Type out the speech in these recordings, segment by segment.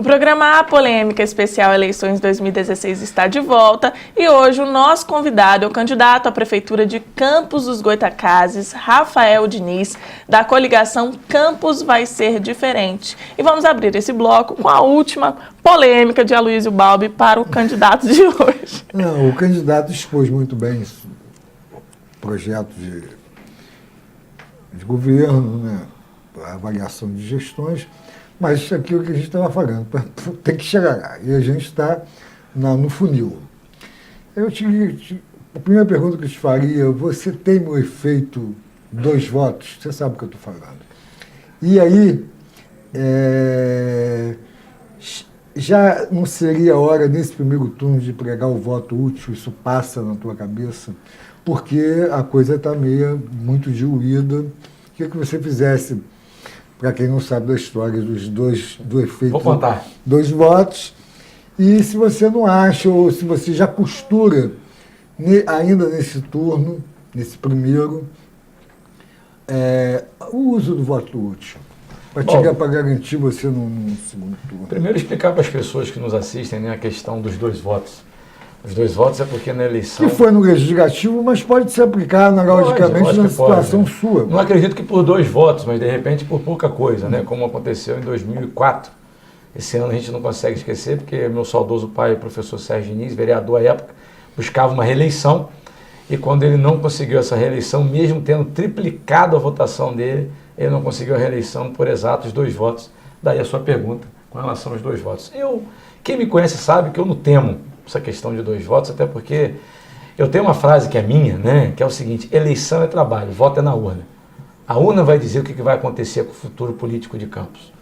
O programa A Polêmica Especial Eleições 2016 está de volta e hoje o nosso convidado é o candidato à Prefeitura de Campos dos Goytacazes, Rafael Diniz, da coligação Campos Vai Ser Diferente. E vamos abrir esse bloco com a última polêmica de Aloysio Balbi para o candidato de hoje. Não, o candidato expôs muito bem o projeto de governo, né, a avaliação de gestões, mas isso aqui é o que a gente estava falando, tem que chegar lá, e a gente está no funil. A primeira pergunta que eu te faria, você tem o efeito 2 votos? Você sabe o que eu estou falando. E aí, já não seria a hora, nesse primeiro turno, de pregar o voto útil? Isso passa na tua cabeça? Porque a coisa está muito diluída. O que você fizesse, para quem não sabe da história do efeito Vou contar. 2 votos, e se você não acha, ou se você já costura, ainda nesse turno, nesse primeiro, o uso do voto útil, para garantir você no segundo turno. Primeiro, explicar para as pessoas que nos assistem, né, a questão dos 2 votos. Os 2 votos é porque na eleição... Que foi no legislativo, mas pode se aplicar analogicamente na situação sua. Não acredito que por 2 votos, mas de repente por pouca coisa, né? Como aconteceu em 2004. Esse ano a gente não consegue esquecer, porque meu saudoso pai, o professor Sérgio Diniz, vereador à época, buscava uma reeleição, e quando ele não conseguiu essa reeleição, mesmo tendo triplicado a votação dele, ele não conseguiu a reeleição por exatos 2 votos. Daí a sua pergunta com relação aos 2 votos. Quem me conhece sabe que eu não temo essa questão de 2 votos, até porque eu tenho uma frase que é minha, né, que é o seguinte: eleição é trabalho, voto é na urna. A urna vai dizer o que vai acontecer com o futuro político de Campos.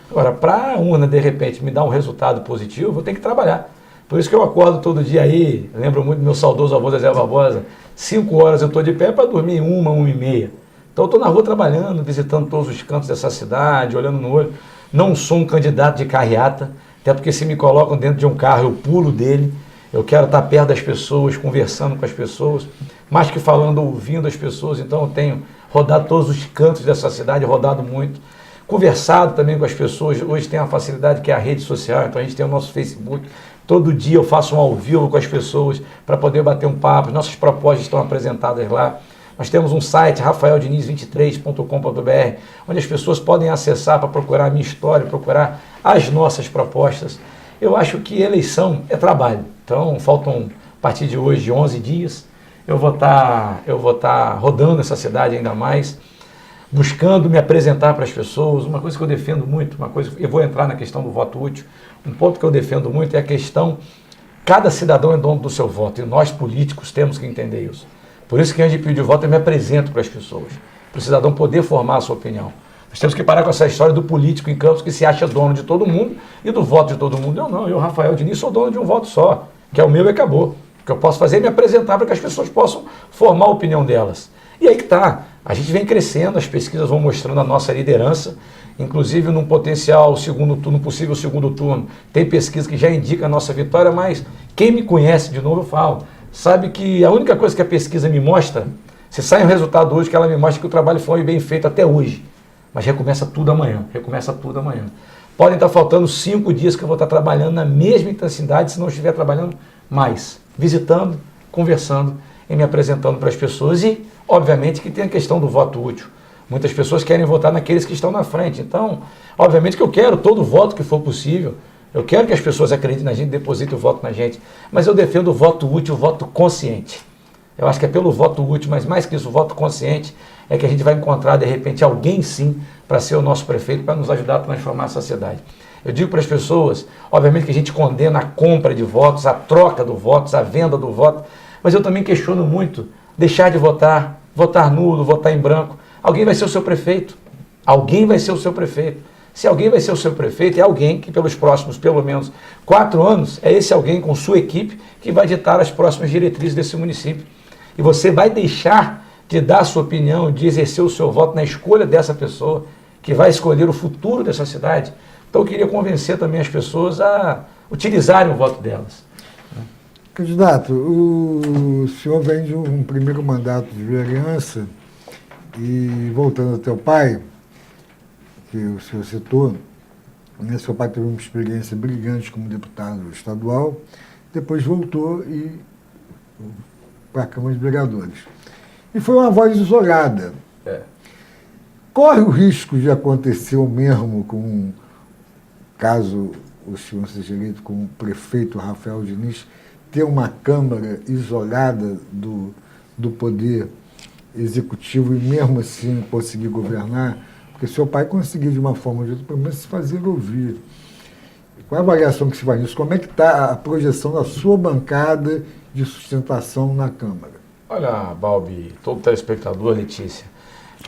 Agora, para a urna, de repente, me dar um resultado positivo, eu vou ter que trabalhar. Por isso que eu acordo todo dia aí, lembro muito do meu saudoso avô Zé Barbosa, 5 horas eu estou de pé para dormir 1h30. Então eu estou na rua trabalhando, visitando todos os cantos dessa cidade, olhando no olho. Não sou um candidato de carreata, até porque se me colocam dentro de um carro, eu pulo dele. Eu quero estar perto das pessoas, conversando com as pessoas, mais que falando, ouvindo as pessoas. Então eu tenho rodado todos os cantos dessa cidade, rodado muito, conversado também com as pessoas. Hoje tem a facilidade que é a rede social, então a gente tem o nosso Facebook. Todo dia eu faço um ao vivo com as pessoas para poder bater um papo. Nossas propostas estão apresentadas lá. Nós temos um site, rafaeldiniz23.com.br, onde as pessoas podem acessar para procurar a minha história, procurar as nossas propostas. Eu acho que eleição é trabalho. Então, faltam, a partir de hoje, 11 dias, eu vou estar rodando essa cidade ainda mais, buscando me apresentar para as pessoas. Uma coisa que eu defendo muito, eu vou entrar na questão do voto útil, um ponto que eu defendo muito é a questão, cada cidadão é dono do seu voto, e nós políticos temos que entender isso. Por isso que antes de pedir voto eu me apresento para as pessoas, para o cidadão poder formar a sua opinião. Nós temos que parar com essa história do político em Campos que se acha dono de todo mundo e do voto de todo mundo. Eu não, eu, Rafael Diniz, sou dono de um voto só, que é o meu e acabou. O que eu posso fazer é me apresentar para que as pessoas possam formar a opinião delas. E aí que está, a gente vem crescendo, as pesquisas vão mostrando a nossa liderança, inclusive num potencial segundo turno, possível segundo turno, tem pesquisa que já indica a nossa vitória, mas quem me conhece, de novo eu falo, sabe que a única coisa que a pesquisa me mostra, se sai um resultado hoje, que ela me mostra que o trabalho foi bem feito até hoje. Mas recomeça tudo amanhã, Podem estar faltando 5 dias que eu vou estar trabalhando na mesma intensidade, se não estiver trabalhando mais, visitando, conversando e me apresentando para as pessoas. E, obviamente, que tem a questão do voto útil. Muitas pessoas querem votar naqueles que estão na frente. Então, obviamente que eu quero todo o voto que for possível. Eu quero que as pessoas acreditem na gente, depositem o voto na gente. Mas eu defendo o voto útil, o voto consciente. Eu acho que é pelo voto útil, mas mais que isso, o voto consciente, é que a gente vai encontrar, de repente, alguém sim, para ser o nosso prefeito, para nos ajudar a transformar essa cidade. Eu digo para as pessoas, obviamente que a gente condena a compra de votos, a troca do votos, a venda do voto, mas eu também questiono muito deixar de votar, votar nulo, votar em branco. Alguém vai ser o seu prefeito. Alguém vai ser o seu prefeito. Se alguém vai ser o seu prefeito, é alguém que pelos próximos, pelo menos, 4 anos, é esse alguém com sua equipe que vai ditar as próximas diretrizes desse município. E você vai deixar de dar a sua opinião, de exercer o seu voto na escolha dessa pessoa, que vai escolher o futuro dessa cidade. Então eu queria convencer também as pessoas a utilizarem o voto delas. Candidato, o senhor vem de um primeiro mandato de vereança e, voltando ao teu pai, que o senhor citou, Né? Seu pai teve uma experiência brilhante como deputado estadual, depois voltou para a Câmara de Vereadores. E foi uma voz isolada. Corre o risco de acontecer o mesmo com, caso o senhor seja eleito com o prefeito Rafael Diniz, ter uma Câmara isolada do poder executivo e mesmo assim conseguir governar, porque seu pai conseguiu de uma forma ou de outra, pelo menos se fazer ouvir. Qual é a avaliação que se faz nisso? Como é que está a projeção da sua bancada de sustentação na Câmara? Olha, Balbi, todo telespectador, Letícia,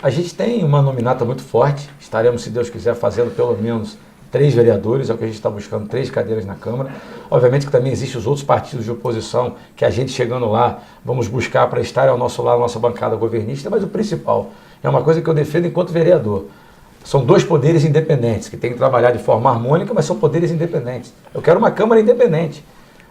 a gente tem uma nominata muito forte, estaremos, se Deus quiser, fazendo pelo menos 3 vereadores, é o que a gente está buscando, 3 cadeiras na Câmara. Obviamente que também existem os outros partidos de oposição, que a gente chegando lá, vamos buscar para estar ao nosso lado, a nossa bancada governista, mas o principal, é uma coisa que eu defendo enquanto vereador. São 2 poderes independentes, que têm que trabalhar de forma harmônica, mas são poderes independentes. Eu quero uma Câmara independente.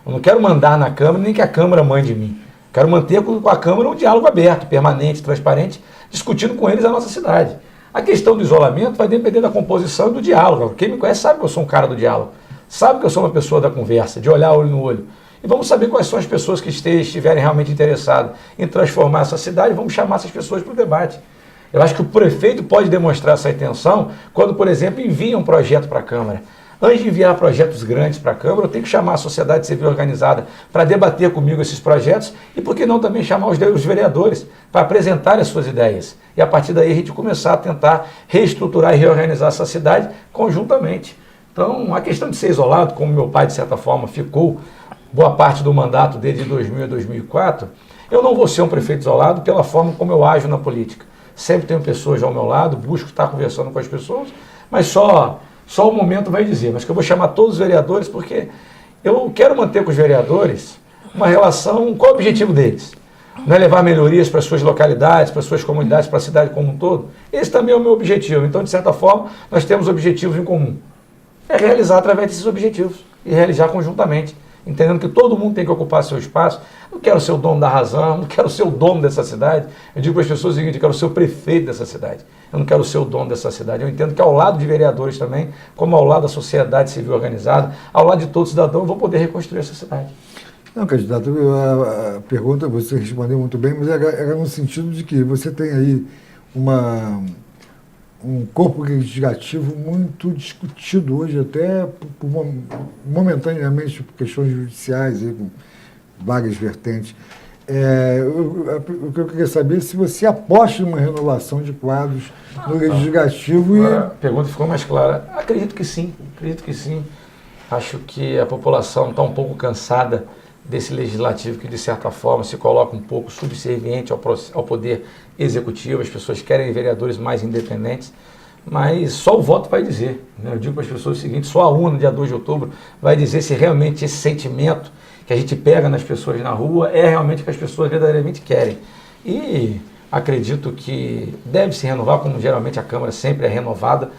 Eu não quero mandar na Câmara, nem que a Câmara mande em mim. Eu quero manter com a Câmara um diálogo aberto, permanente, transparente, discutindo com eles a nossa cidade. A questão do isolamento vai depender da composição e do diálogo. Quem me conhece sabe que eu sou um cara do diálogo. Sabe que eu sou uma pessoa da conversa, de olhar olho no olho. E vamos saber quais são as pessoas que estiverem realmente interessadas em transformar essa cidade. Vamos chamar essas pessoas para o debate. Eu acho que o prefeito pode demonstrar essa intenção quando, por exemplo, envia um projeto para a Câmara. Antes de enviar projetos grandes para a Câmara, eu tenho que chamar a sociedade civil organizada para debater comigo esses projetos e, por que não, também chamar os vereadores para apresentar as suas ideias. E a partir daí a gente começar a tentar reestruturar e reorganizar essa cidade conjuntamente. Então, a questão de ser isolado, como meu pai, de certa forma, ficou boa parte do mandato dele de 2000 a 2004, eu não vou ser um prefeito isolado pela forma como eu ajo na política. Sempre tenho pessoas ao meu lado, busco estar conversando com as pessoas, mas só o momento vai dizer. Mas que eu vou chamar todos os vereadores porque eu quero manter com os vereadores uma relação. Qual é o objetivo deles? Não é levar melhorias para as suas localidades, para as suas comunidades, para a cidade como um todo? Esse também é o meu objetivo. Então, de certa forma, nós temos objetivos em comum. É realizar através desses objetivos e realizar conjuntamente, entendendo que todo mundo tem que ocupar seu espaço. Não quero ser o dono da razão, não quero ser o dono dessa cidade. Eu digo para as pessoas o seguinte: eu quero ser o prefeito dessa cidade. Eu não quero ser o dono dessa cidade. Eu entendo que ao lado de vereadores também, como ao lado da sociedade civil organizada, ao lado de todo cidadão, eu vou poder reconstruir essa cidade. Não, candidato, a pergunta você respondeu muito bem, mas era no sentido de que você tem aí um corpo legislativo muito discutido hoje, até momentaneamente por questões judiciais, aí, com várias vertentes. O que eu queria saber é se você aposta em uma renovação de quadros no legislativo. A pergunta ficou mais clara. Acredito que sim, Acho que a população está um pouco cansada desse legislativo que, de certa forma, se coloca um pouco subserviente ao poder executivo. As pessoas querem vereadores mais independentes, mas só o voto vai dizer, né? Eu digo para as pessoas o seguinte: só a urna, dia 2 de outubro, vai dizer se realmente esse sentimento que a gente pega nas pessoas na rua é realmente o que as pessoas verdadeiramente querem. E acredito que deve se renovar, como geralmente a Câmara sempre é renovada.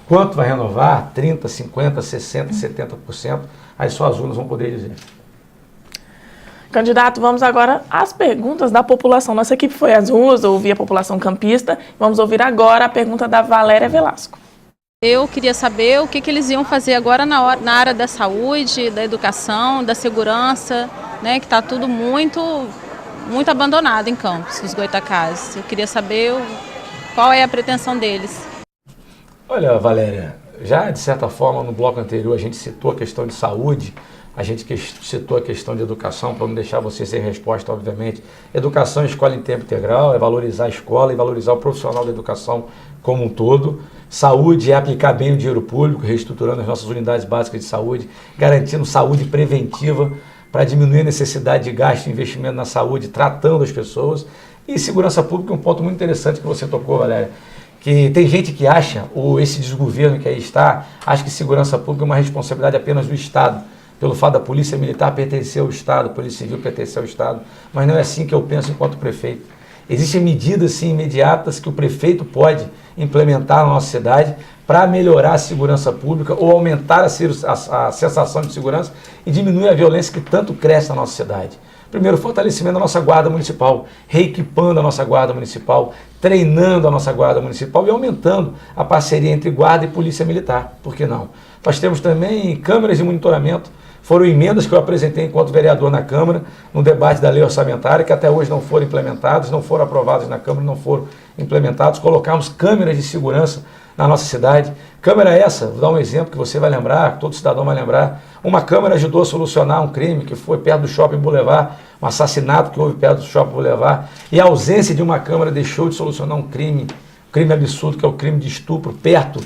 Quanto vai renovar? 30%, 50%, 60%, 70%, aí só as urnas vão poder dizer. Candidato, vamos agora às perguntas da população. Nossa equipe foi às ruas, ouvir a população campista. Vamos ouvir agora a pergunta da Valéria Velasco. Eu queria saber o que eles iam fazer agora na área da saúde, da educação, da segurança, né, que está tudo muito abandonado em Campos, os Goytacazes. Eu queria saber qual é a pretensão deles. Olha, Valéria, já de certa forma no bloco anterior a gente citou a questão de saúde, a gente citou a questão de educação, para não deixar você sem resposta, obviamente. Educação e escola em tempo integral é valorizar a escola e valorizar o profissional da educação como um todo. Saúde é aplicar bem o dinheiro público, reestruturando as nossas unidades básicas de saúde, garantindo saúde preventiva para diminuir a necessidade de gasto e investimento na saúde, tratando as pessoas. E segurança pública é um ponto muito interessante que você tocou, Valéria. Que tem gente que acha, ou esse desgoverno que aí está, acha que segurança pública é uma responsabilidade apenas do Estado, pelo fato da Polícia Militar pertencer ao Estado, a Polícia Civil pertencer ao Estado, mas não é assim que eu penso enquanto prefeito. Existem medidas, sim, imediatas que o prefeito pode implementar na nossa cidade para melhorar a segurança pública ou aumentar a sensação de segurança e diminuir a violência que tanto cresce na nossa cidade. Primeiro, fortalecimento da nossa Guarda Municipal, reequipando a nossa Guarda Municipal, treinando a nossa Guarda Municipal e aumentando a parceria entre Guarda e Polícia Militar. Por que não? Nós temos também câmeras de monitoramento. Foram emendas que eu apresentei enquanto vereador na Câmara, no debate da lei orçamentária, que até hoje não foram implementadas, não foram aprovadas na Câmara, não foram implementados. Colocamos câmeras de segurança na nossa cidade. Câmera essa, vou dar um exemplo que você vai lembrar, todo cidadão vai lembrar. Uma câmera ajudou a solucionar um crime que foi perto do Shopping Boulevard, um assassinato que houve perto do Shopping Boulevard, e a ausência de uma câmera deixou de solucionar um crime absurdo, que é o crime de estupro, perto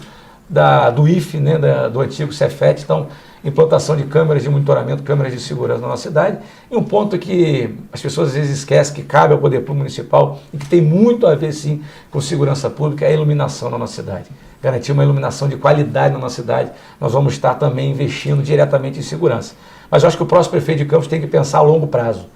do IFE, né, do antigo Cefet. Então, implantação de câmeras de monitoramento, câmeras de segurança na nossa cidade. E um ponto que as pessoas às vezes esquecem que cabe ao Poder Público Municipal e que tem muito a ver, sim, com segurança pública, é a iluminação na nossa cidade. Garantir uma iluminação de qualidade na nossa cidade. Nós vamos estar também investindo diretamente em segurança. Mas eu acho que o próximo prefeito de Campos tem que pensar a longo prazo.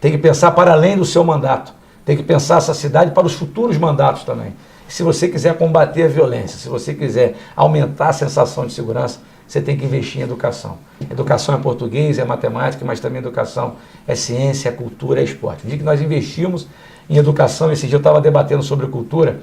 Tem que pensar para além do seu mandato. Tem que pensar essa cidade para os futuros mandatos também. Se você quiser combater a violência, se você quiser aumentar a sensação de segurança, você tem que investir em educação. Educação é português, é matemática, mas também educação é ciência, é cultura, é esporte. O dia que nós investimos em educação, esse dia eu estava debatendo sobre cultura,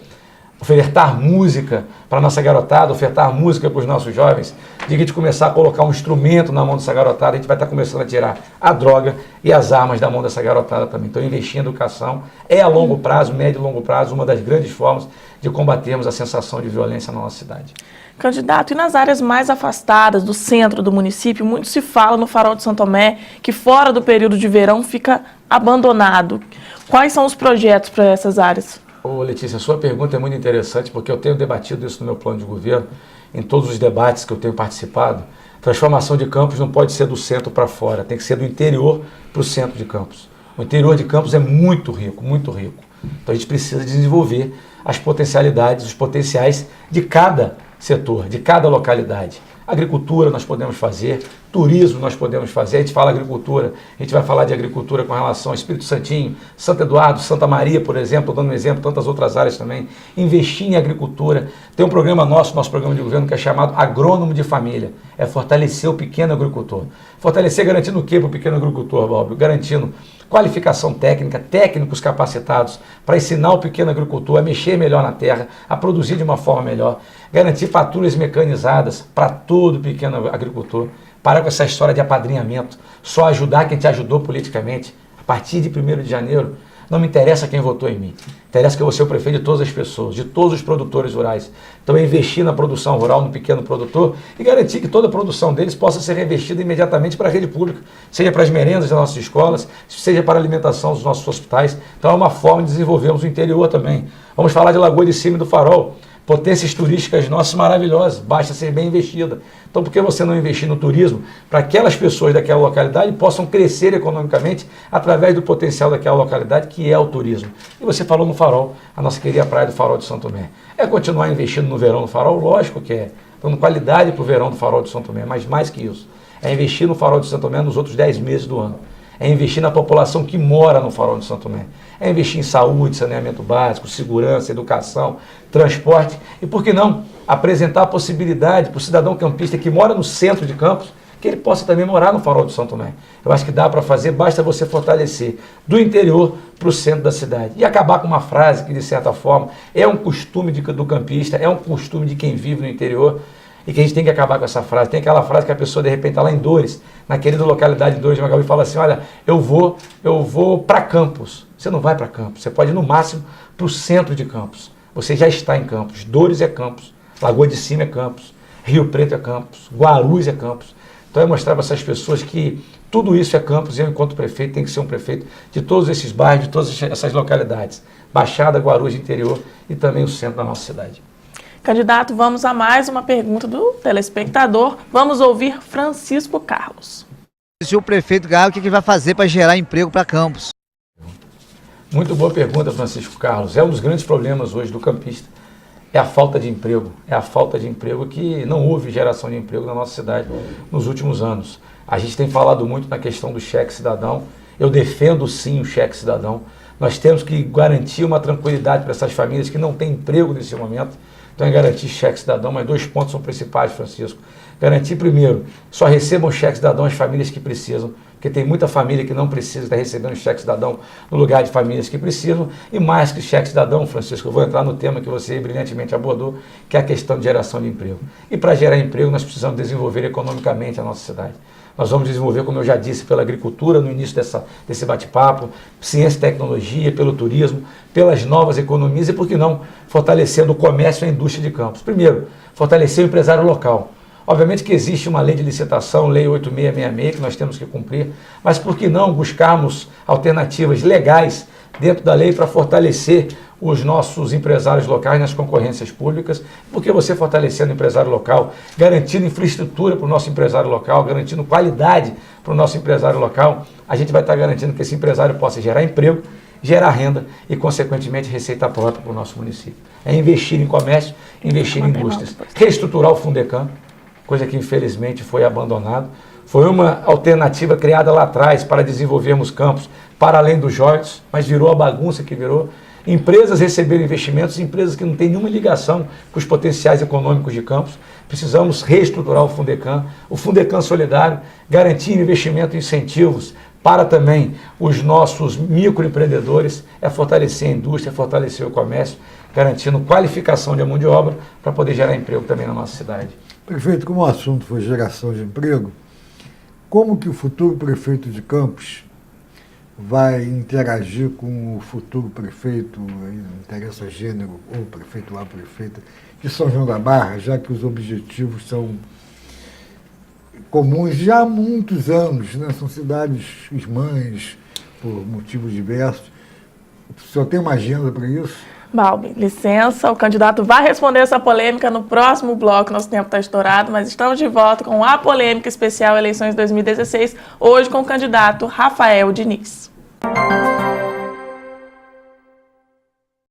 ofertar música para a nossa garotada, ofertar música para os nossos jovens, de que a gente começar a colocar um instrumento na mão dessa garotada, a gente vai estar começando a tirar a droga e as armas da mão dessa garotada também. Então, investir em educação é a longo prazo, médio e longo prazo, uma das grandes formas de combatermos a sensação de violência na nossa cidade. Candidato, e nas áreas mais afastadas do centro do município, muito se fala no Farol de São Tomé, que fora do período de verão fica abandonado. Quais são os projetos para essas áreas? Ô Letícia, a sua pergunta é muito interessante, porque eu tenho debatido isso no meu plano de governo, em todos os debates que eu tenho participado. Transformação de Campos não pode ser do centro para fora, tem que ser do interior para o centro de Campos. O interior de Campos é muito rico, muito rico. Então a gente precisa desenvolver as potencialidades, os potenciais de cada setor, de cada localidade. Agricultura nós podemos fazer, turismo nós podemos fazer. A gente fala agricultura, a gente vai falar de agricultura com relação ao Espírito Santinho, Santo Eduardo, Santa Maria, por exemplo, dando um exemplo, tantas outras áreas também. Investir em agricultura. Tem um programa nosso programa de governo, que é chamado Agrônomo de Família. É fortalecer o pequeno agricultor. Fortalecer garantindo o quê para o pequeno agricultor, Bob? Garantindo qualificação técnica, técnicos capacitados para ensinar o pequeno agricultor a mexer melhor na terra, a produzir de uma forma melhor, garantir patrulhas mecanizadas para todo pequeno agricultor, parar com essa história de apadrinhamento, só ajudar quem te ajudou politicamente. A partir de 1º de janeiro, não me interessa quem votou em mim, interessa que eu vou ser o prefeito de todas as pessoas, de todos os produtores rurais. Então, investir na produção rural, no pequeno produtor e garantir que toda a produção deles possa ser reinvestida imediatamente para a rede pública, seja para as merendas das nossas escolas, seja para a alimentação dos nossos hospitais. Então, é uma forma de desenvolvermos o interior também. Vamos falar de Lagoa de Cima e do Farol. Potências turísticas nossas maravilhosas, basta ser bem investida. Então, por que você não investir no turismo para que aquelas pessoas daquela localidade possam crescer economicamente através do potencial daquela localidade, que é o turismo? E você falou no Farol, a nossa querida praia do Farol de São Tomé. É continuar investindo no verão do Farol? Lógico que é. Dando qualidade para o verão do Farol de São Tomé, mas mais que isso. É investir no Farol de São Tomé nos outros 10 meses do ano. É investir na população que mora no Farol de São Tomé. É investir em saúde, saneamento básico, segurança, educação, transporte. E por que não apresentar a possibilidade para o cidadão campista que mora no centro de Campos, que ele possa também morar no Farol de São Tomé. Eu acho que dá para fazer, basta você fortalecer do interior para o centro da cidade. E acabar com uma frase que, de certa forma, é um costume do campista, é um costume de quem vive no interior, e que a gente tem que acabar com essa frase. Tem aquela frase que a pessoa de repente está lá em Dores, na querida localidade de Dores de Magaú, e fala assim: olha, eu vou para Campos. Você não vai para Campos, você pode ir no máximo para o centro de Campos. Você já está em Campos. Dores é Campos, Lagoa de Cima é Campos, Rio Preto é Campos, Guarulhos é Campos. Então é mostrar para essas pessoas que tudo isso é Campos, e eu, enquanto prefeito, tenho que ser um prefeito de todos esses bairros, de todas essas localidades. Baixada, Guarulhos, interior e também o centro da nossa cidade. Candidato, vamos a mais uma pergunta do telespectador. Vamos ouvir Francisco Carlos. Se o prefeito ganhar, o que ele vai fazer para gerar emprego para Campos? Muito boa pergunta, Francisco Carlos. É um dos grandes problemas hoje do campista. É a falta de emprego. É a falta de emprego, que não houve geração de emprego na nossa cidade nos últimos anos. A gente tem falado muito na questão do cheque cidadão. Eu defendo sim o cheque cidadão. Nós temos que garantir uma tranquilidade para essas famílias que não têm emprego nesse momento. Então é garantir cheque cidadão, mas 2 pontos são principais, Francisco. Garantir, primeiro, só recebam cheque cidadão as famílias que precisam, porque tem muita família que não precisa estar recebendo cheque cidadão no lugar de famílias que precisam, e mais que cheque cidadão, Francisco, eu vou entrar no tema que você brilhantemente abordou, que é a questão de geração de emprego. E para gerar emprego, nós precisamos desenvolver economicamente a nossa cidade. Nós vamos desenvolver, como eu já disse, pela agricultura no início desse bate-papo, ciência e tecnologia, pelo turismo, pelas novas economias e, por que não, fortalecendo o comércio e a indústria de Campos. Primeiro, fortalecer o empresário local. Obviamente que existe uma lei de licitação, lei 8666, que nós temos que cumprir, mas por que não buscarmos alternativas legais dentro da lei para fortalecer os nossos empresários locais nas concorrências públicas? Porque você fortalecendo o empresário local, garantindo infraestrutura para o nosso empresário local, garantindo qualidade para o nosso empresário local, a gente vai estar garantindo que esse empresário possa gerar emprego, gerar renda e, consequentemente, receita própria para o nosso município. É investir em comércio, investir em indústrias, reestruturar o Fundecam, coisa que infelizmente foi abandonado. Foi uma alternativa criada lá atrás para desenvolvermos campos para além dos joias, mas virou a bagunça que virou. Empresas receberam investimentos, empresas que não têm nenhuma ligação com os potenciais econômicos de Campos. Precisamos reestruturar o Fundecam solidário, garantir investimento e incentivos para também os nossos microempreendedores, é fortalecer a indústria, fortalecer o comércio, garantindo qualificação de mão de obra para poder gerar emprego também na nossa cidade. Prefeito, como o assunto foi geração de emprego, como que o futuro prefeito de Campos vai interagir com o futuro prefeito, não interessa gênero, ou prefeito lá, prefeita, de São João da Barra, já que os objetivos são comuns já há muitos anos, né? São cidades irmãs, por motivos diversos. O senhor tem uma agenda para isso? Balbi, licença, o candidato vai responder essa polêmica no próximo bloco, nosso tempo está estourado, mas estamos de volta com a polêmica especial Eleições 2016, hoje com o candidato Rafael Diniz.